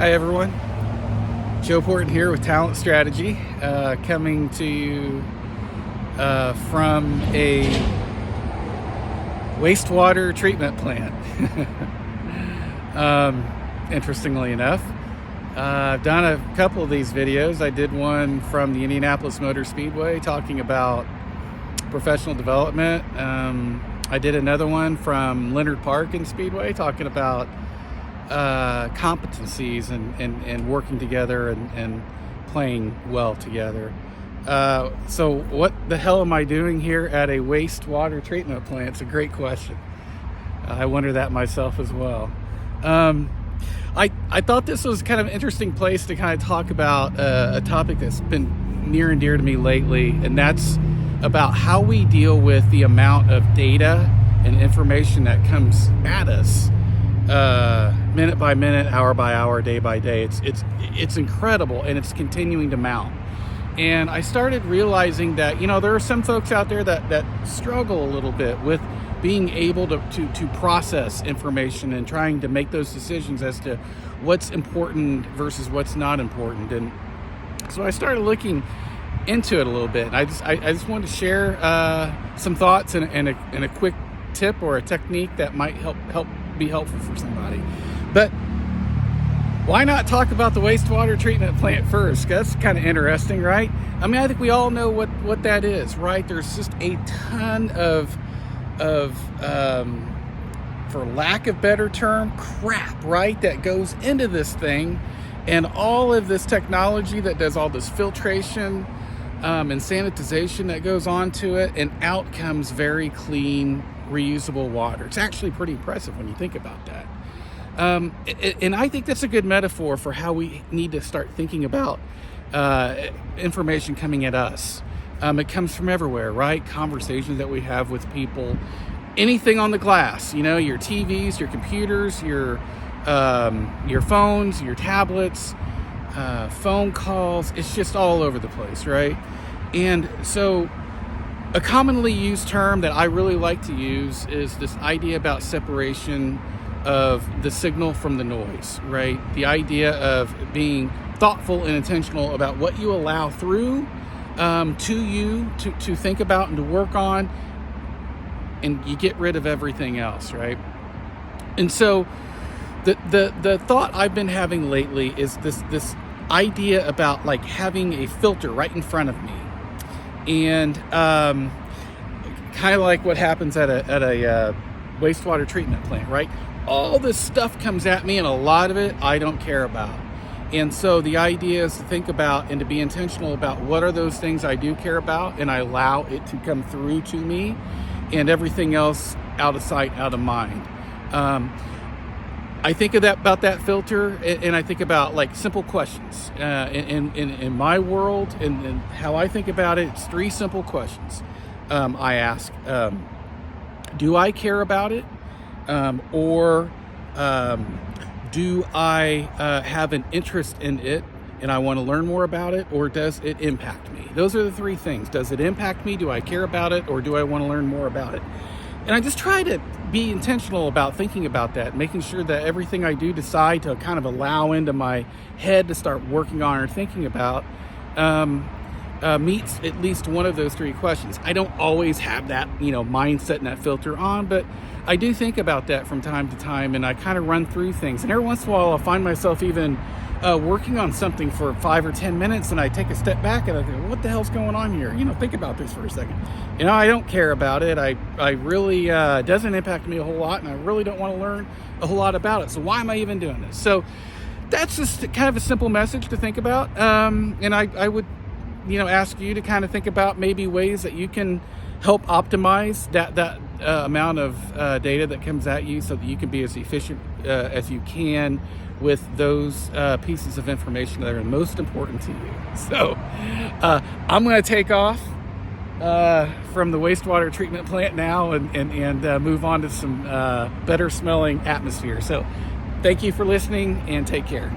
Hi everyone, Joe Porton here with Talent Strategy, coming to you from a wastewater treatment plant. Interestingly enough, I've done a couple of these videos. I did one from the Indianapolis Motor Speedway talking about professional development. I did another one from Leonard Park and Speedway talking about competencies and working together and playing well together. So what the hell am I doing here at a wastewater treatment plant? It's a great question. I wonder that myself as well. I thought this was kind of an interesting place to kind of talk about a topic that's been near and dear to me lately, and that's about how we deal with the amount of data and information that comes at us minute by minute, hour by hour, day by day. It's incredible, and it's continuing to mount. And I started realizing that, there are some folks out there that struggle a little bit with being able to process information and trying to make those decisions as to what's important versus what's not important. And so I started looking into it a little bit. And I just wanted to share some thoughts and a quick tip or a technique that might be helpful for somebody. But why not talk about the wastewater treatment plant first? That's kind of interesting, right? I mean, I think we all know what that is, right? There's just a ton of for lack of better term, crap, right, that goes into this thing, and all of this technology that does all this filtration and sanitization that goes on to it, and out comes very clean, reusable water. It's actually pretty impressive when you think about that. And I think that's a good metaphor for how we need to start thinking about information coming at us. It comes from everywhere, right? Conversations that we have with people, anything on the glass, your TVs, your computers, your phones, your tablets, phone calls. It's just all over the place, right? And so a commonly used term that I really like to use is this idea about separation of the signal from the noise, right? The idea of being thoughtful and intentional about what you allow through to you to think about and to work on, and you get rid of everything else, right? And so the thought I've been having lately is this idea about like having a filter right in front of me, and kind of like what happens at a wastewater treatment plant, right? All this stuff comes at me, and a lot of it I don't care about. And so the idea is to think about and to be intentional about what are those things I do care about, and I allow it to come through to me, and everything else out of sight, out of mind. I think about that filter, and I think about like simple questions. In my world, and how I think about it, it's three simple questions. I ask, do I care about it? Or do I have an interest in it and I want to learn more about it, or does it impact me? Those are the three things. Does it impact me? Do I care about it? Or do I want to learn more about it? And I just try to be intentional about thinking about that, making sure that everything I do decide to kind of allow into my head to start working on or thinking about meets at least one of those three questions. I don't always have that, mindset and that filter on, but I do think about that from time to time, and I kind of run through things. And every once in a while, I'll find myself even working on something for 5 or 10 minutes, and I take a step back and I think, what the hell's going on here? Think about this for a second. I don't care about it. I really, it doesn't impact me a whole lot, and I really don't want to learn a whole lot about it. So why am I even doing this? So that's just kind of a simple message to think about. And I would, ask you to kind of think about maybe ways that you can help optimize that amount of data that comes at you, so that you can be as efficient as you can with those pieces of information that are most important to you. So I'm going to take off from the wastewater treatment plant now and move on to some better smelling atmosphere. So thank you for listening, and take care.